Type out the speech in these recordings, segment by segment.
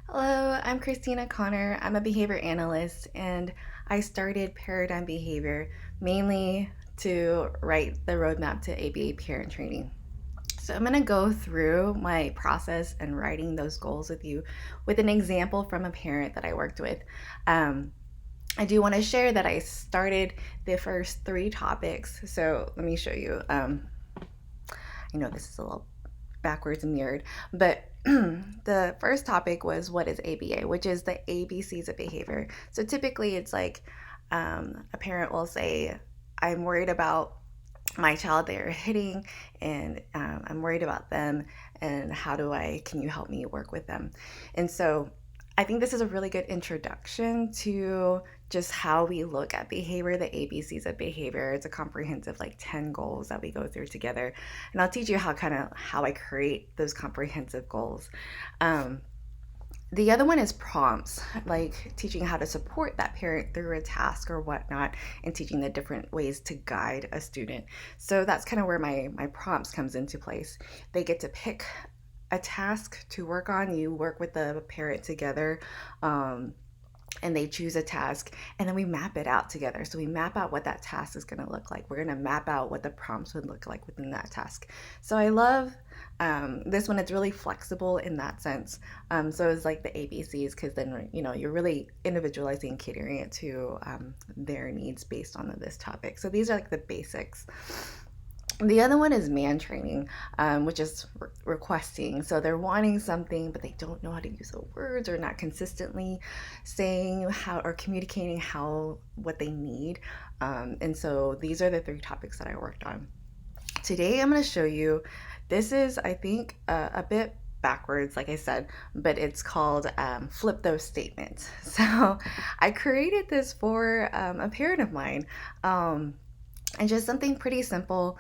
Hello, I'm Christina Connor. I'm a behavior analyst and I started Paradigm Behavior mainly to write the roadmap to ABA parent training. So I'm going to go through my process and writing those goals with you with an example from a parent that I worked with. Um, I do want to share that I started the first three topics. So let me show you. I know this is a little backwards and mirrored. But the first topic was what is ABA, which is the ABCs of behavior. So typically it's like a parent will say, I'm worried about my child they're hitting and I'm worried about them and can you help me work with them? And so I think this is a really good introduction to just how we look at behavior, the ABCs of behavior. It's a comprehensive like 10 goals that we go through together. And I'll teach you how I create those comprehensive goals. Um, the other one is prompts, like teaching how to support that parent through a task or whatnot, and teaching the different ways to guide a student. So that's kind of where my prompts comes into place. They get to pick a task to work on. You work with the parent together. And they choose a task and then we map it out together. So we map out what that task is going to look like. We're going to map out what the prompts would look like within that task. So I love this one. It's really flexible in that sense. So it's like the ABCs because then you're really individualizing and catering it to their needs based on this topic. So these are like the basics. The other one is man training, which is requesting. So they're wanting something, but they don't know how to use the words or not consistently saying how or communicating what they need. And so these are the three topics that I worked on. Today, I'm going to show you. This is, I think, a bit backwards, like I said, but it's called Flip Those Statements. So I created this for a parent of mine. And just something pretty simple.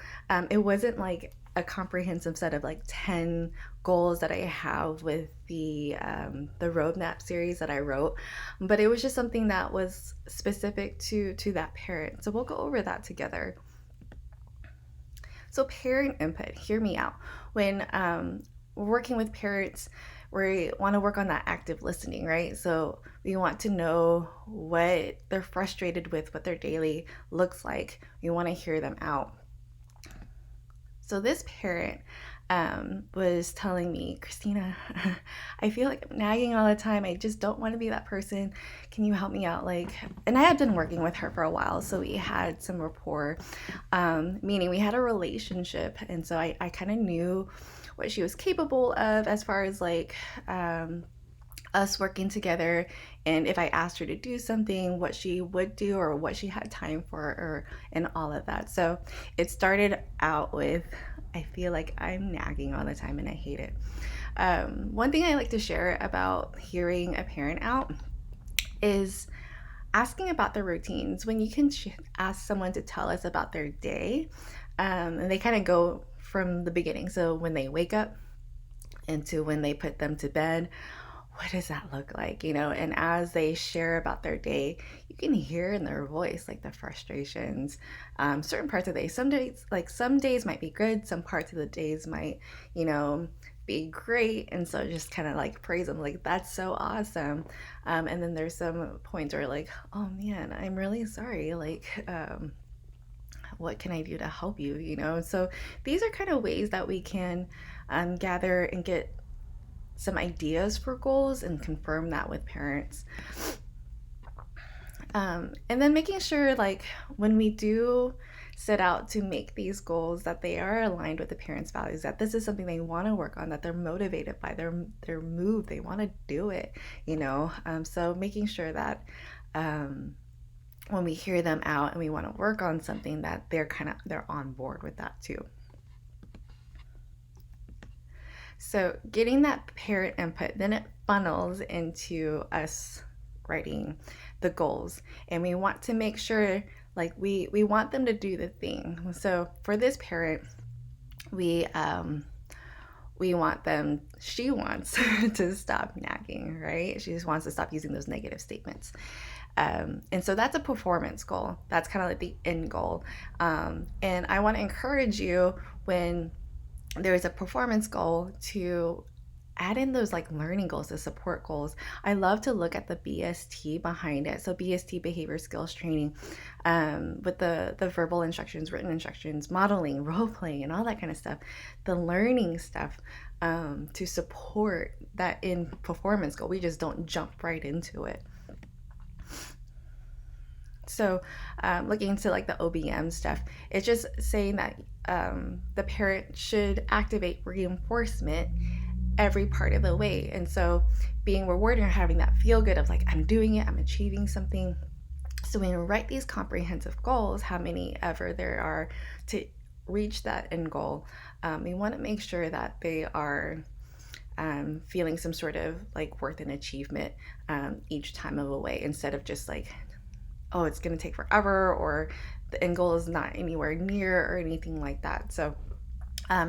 It wasn't like a comprehensive set of like 10 goals that I have with the roadmap series that I wrote, but it was just something that was specific to that parent. So we'll go over that together. So parent input, hear me out. When we're working with parents, we want to work on that active listening, right? So we want to know what they're frustrated with, what their daily looks like. We want to hear them out. So this parent was telling me, Christina, I feel like I'm nagging all the time. I just don't want to be that person. Can you help me out? And I had been working with her for a while, so we had some rapport, meaning we had a relationship. And so I kind of knew what she was capable of as far as us working together, and if I asked her to do something, what she would do or what she had time for, or and all of that. So it started out with, I feel like I'm nagging all the time and I hate it. One thing I like to share about hearing a parent out is asking about their routines. When you can ask someone to tell us about their day, and they kind of go from the beginning. So when they wake up into when they put them to bed, what does that look like? And as they share about their day, you can hear in their voice like the frustrations. Certain parts of the day, some days might be good, some parts of the days might be great, and so just kind of like praise them, like that's so awesome. And then there's some points where like, oh man, I'm really sorry, what can I do to help you? So these are kind of ways that we can gather and get some ideas for goals and confirm that with parents. And then making sure, like, when we do set out to make these goals, that they are aligned with the parents' values, that this is something they want to work on, that they're motivated by, their move, they want to do it. So making sure that when we hear them out and we want to work on something, that they're on board with that too. So getting that parent input, then it funnels into us writing the goals. And we want to make sure, like, we want them to do the thing. So for this parent, we want them, she wants to stop nagging, right? She just wants to stop using those negative statements. And so that's a performance goal. That's kind of like the end goal. And I want to encourage you, when there is a performance goal, to add in those like learning goals, the support goals. I love to look at the BST behind it. So BST, behavior skills training, with the verbal instructions, written instructions, modeling, role playing, and all that kind of stuff. The learning stuff, to support that in performance goal. We just don't jump right into it. So, looking into like the OBM stuff, it's just saying that the parent should activate reinforcement every part of the way. And so, being rewarded or having that feel good of like, I'm doing it, I'm achieving something. So, when we write these comprehensive goals, how many ever there are to reach that end goal, we want to make sure that they are feeling some sort of like worth and achievement each time of a way, instead of just like, oh, it's going to take forever, or the end goal is not anywhere near, or anything like that. So,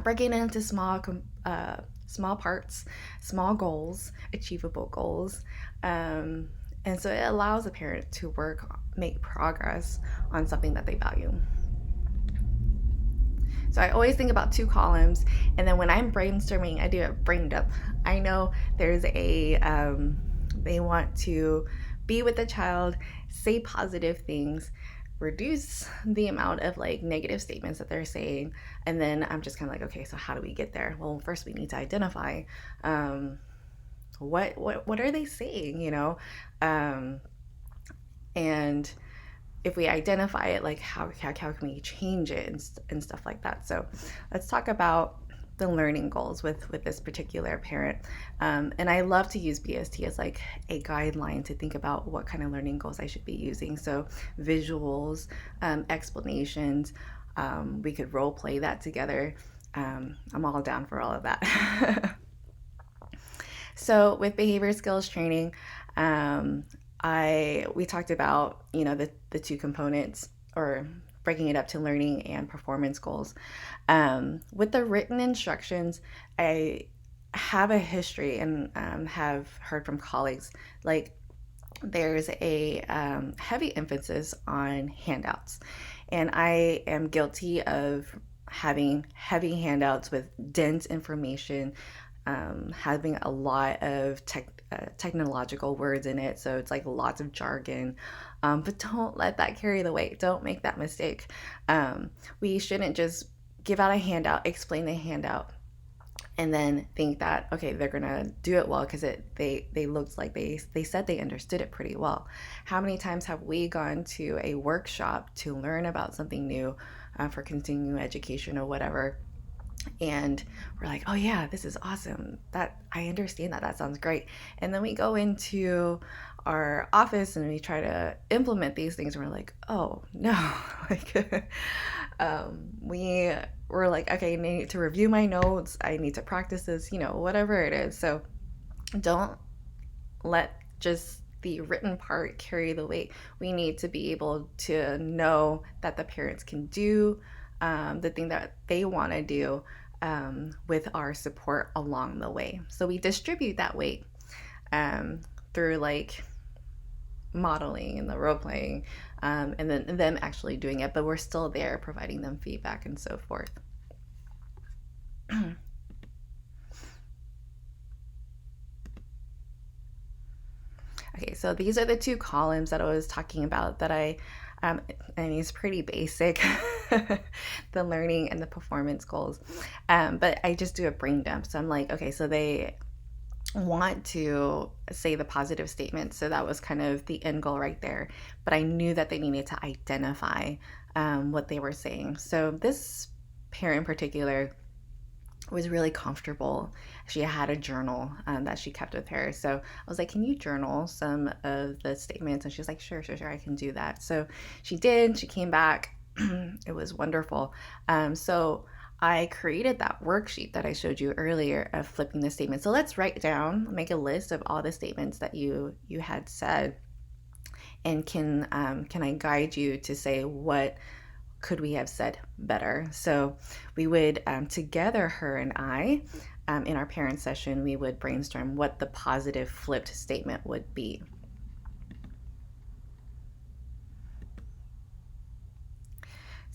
breaking it into small parts, small goals, achievable goals. And so it allows a parent to make progress on something that they value. So I always think about two columns, and then when I'm brainstorming, I do a brain dump. I know there's they want to be with the child, say positive things, reduce the amount of like negative statements that they're saying, and then I'm just kind of like, okay, so how do we get there? Well, first we need to identify what are they saying, and if we identify it, like how can we change it, and stuff like that. So let's talk about the learning goals with this particular parent. And I love to use BST as like a guideline to think about what kind of learning goals I should be using. So visuals, explanations, we could role play that together. I'm all down for all of that. So with behavior skills training, we talked about the two components, or breaking it up to learning and performance goals. With the written instructions, I have a history and have heard from colleagues like there's a heavy emphasis on handouts, and I am guilty of having heavy handouts with dense information, having a lot of technological words in it. So it's like lots of jargon. But don't let that carry the weight. Don't make that mistake. We shouldn't just give out a handout, explain the handout, and then think that, okay, they're gonna do it well because they looked like they said they understood it pretty well. How many times have we gone to a workshop to learn about something new, for continuing education or whatever, and we're like, oh yeah, this is awesome, that I understand, that sounds great, and then we go into our office and we try to implement these things and we're like, oh no, like we were like, okay, I need to review my notes, I need to practice this, whatever it is. So don't let just the written part carry the weight. We need to be able to know that the parents can do the thing that they want to do, with our support along the way. So we distribute that weight through like modeling and the role playing, and then them actually doing it, but we're still there providing them feedback and so forth. Okay, so these are the two columns that I was talking about that and it's pretty basic, the learning and the performance goals. But I just do a brain dump. So I'm like, okay, so they want to say the positive statements. So that was kind of the end goal right there. But I knew that they needed to identify what they were saying. So this parent in particular was really comfortable. She had a journal that she kept with her. So I was like, can you journal some of the statements? And she was like, sure, I can do that. So she did. She came back. It was wonderful. So I created that worksheet that I showed you earlier of flipping the statements. So let's write down, make a list of all the statements that you had said, and can I guide you to say what could we have said better? So we would together, her and I, in our parent session, we would brainstorm what the positive flipped statement would be.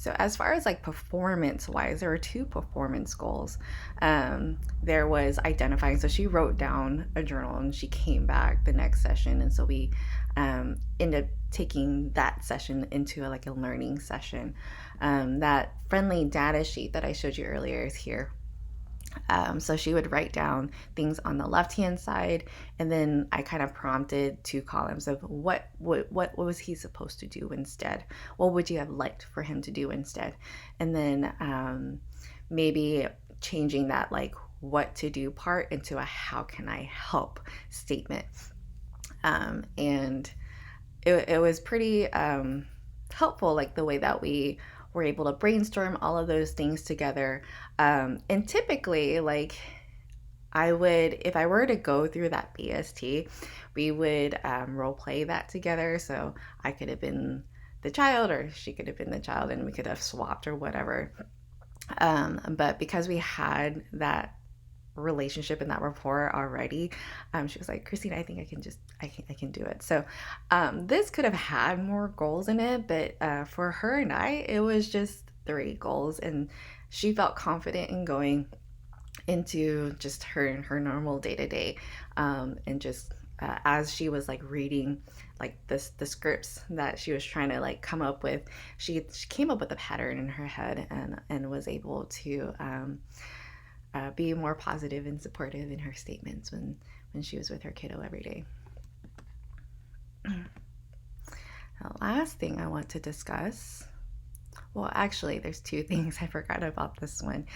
So as far as like performance wise, there were two performance goals. There was identifying. So she wrote down a journal and she came back the next session, and so we ended up taking that session into like a learning session. That friendly data sheet that I showed you earlier is here. So she would write down things on the left hand side, and then I kind of prompted two columns of what was he supposed to do instead? What would you have liked for him to do instead? And then maybe changing that like what to do part into a how can I help statement. And it was pretty helpful, like the way that we were able to brainstorm all of those things together. And typically, like I would, if I were to go through that BST, we would role play that together. So I could have been the child, or she could have been the child, and we could have swapped or whatever. But because we had that relationship and that rapport already, she was like, Christine, I think I can do it. So this could have had more goals in it, but for her and I, it was just three goals, and she felt confident in going into just her normal day to day, and just as she was like reading like the scripts that she was trying to like come up with, she came up with a pattern in her head, and was able to be more positive and supportive in her statements when she was with her kiddo every day. The last thing I want to discuss, well, actually, there's two things I forgot about this one.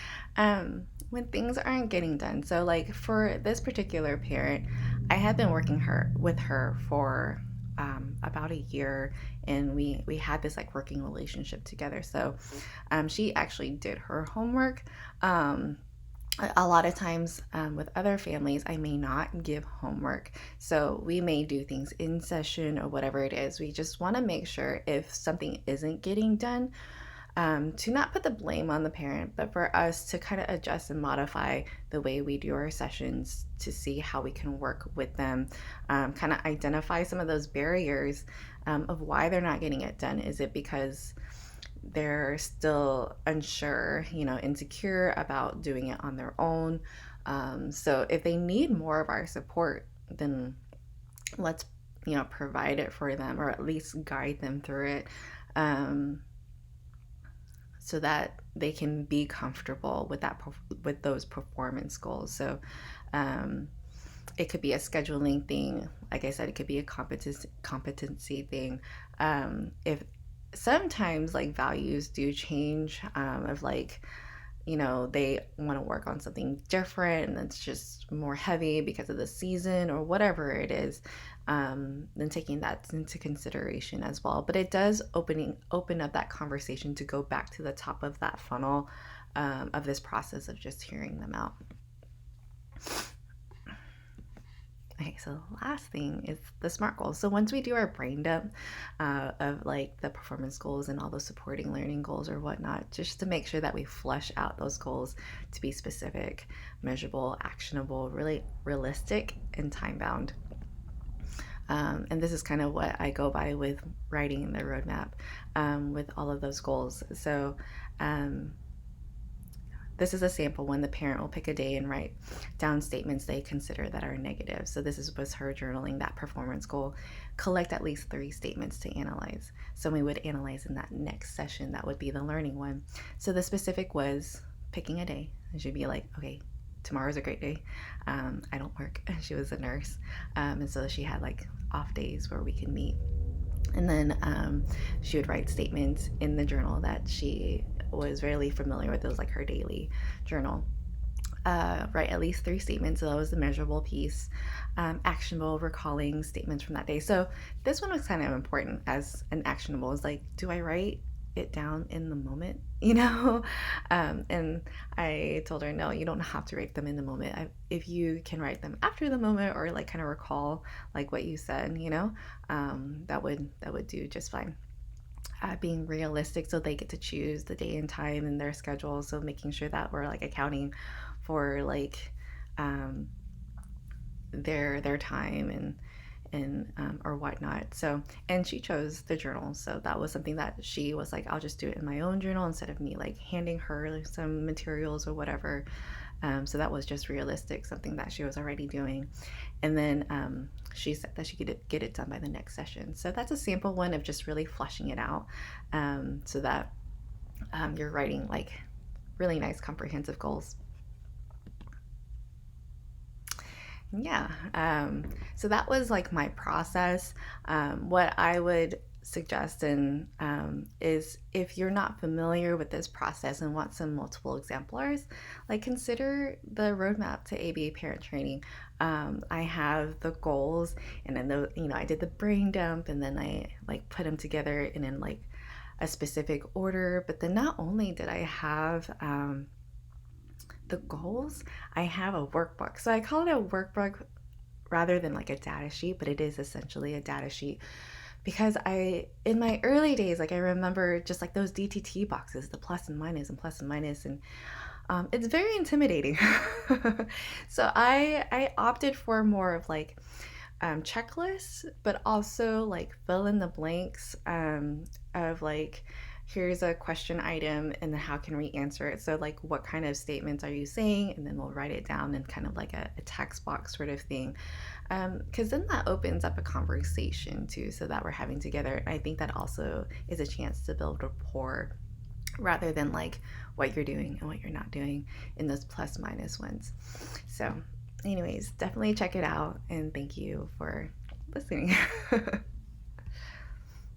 When things aren't getting done. So, like for this particular parent, I had been working with her for about a year, and we had this like working relationship together. So, she actually did her homework. A lot of times with other families, I may not give homework. So we may do things in session or whatever it is. We just want to make sure if something isn't getting done, to not put the blame on the parent, but for us to kind of adjust and modify the way we do our sessions to see how we can work with them, kind of identify some of those barriers of why they're not getting it done. Is it because they're still unsure, insecure about doing it on their own? So if they need more of our support, then let's, provide it for them, or at least guide them through it, so that they can be comfortable with those performance goals. So it could be a scheduling thing. Like I said, it could be a competency thing. If sometimes like values do change, of like, they want to work on something different and it's just more heavy because of the season or whatever it is, then taking that into consideration as well. But it does open up that conversation to go back to the top of that funnel, of this process of just hearing them out. Okay, so the last thing is the SMART goals. So once we do our brain dump of like the performance goals and all those supporting learning goals or whatnot, just to make sure that we flesh out those goals to be specific, measurable, actionable, really realistic, and time bound. And this is kind of what I go by with writing the roadmap, with all of those goals. So this is a sample when the parent will pick a day and write down statements they consider that are negative. So was her journaling that performance goal. Collect at least 3 statements to analyze. So we would analyze in that next session. That would be the learning one. So the specific was picking a day. And she'd be like, okay, tomorrow's a great day. I don't work. She was a nurse. And so she had like off days where we could meet. And then she would write statements in the journal that she was really familiar with. It was like her daily journal. Write at least 3 statements. So that was the measurable piece. Actionable, recalling statements from that day. So this one was kind of important as an actionable. Is like, do I write it down in the moment? And I told her, no, you don't have to write them in the moment. If you can write them after the moment, or like kind of recall like what you said, that would do just fine. Being realistic, so they get to choose the day and time in their schedule. So making sure that we're like accounting for like their time, and or whatnot. So, and she chose the journal, so that was something that she was like, I'll just do it in my own journal instead of me like handing her some materials or whatever. So that was just realistic, something that she was already doing. And then she said that she could get it done by the next session. So that's a sample one of just really fleshing it out, so that you're writing like really nice comprehensive goals. Yeah. So that was like my process. What I would suggest is if you're not familiar with this process and want some multiple exemplars, like consider the roadmap to ABA parent training. I have the goals, and then I did the brain dump, and then I like put them together in like a specific order. But then not only did I have the goals, I have a workbook. So I call it a workbook rather than like a data sheet, but it is essentially a data sheet because in my early days, like I remember just like those DTT boxes, the plus and minus and plus and minus, and it's very intimidating. So I opted for more of like checklists, but also like fill in the blanks of like, here's a question item and then how can we answer it? So like what kind of statements are you saying? And then we'll write it down in kind of like a text box sort of thing. Because then that opens up a conversation too, so that we're having together. And I think that also is a chance to build rapport rather than like what you're doing and what you're not doing in those plus minus ones. So anyways, definitely check it out, and thank you for listening.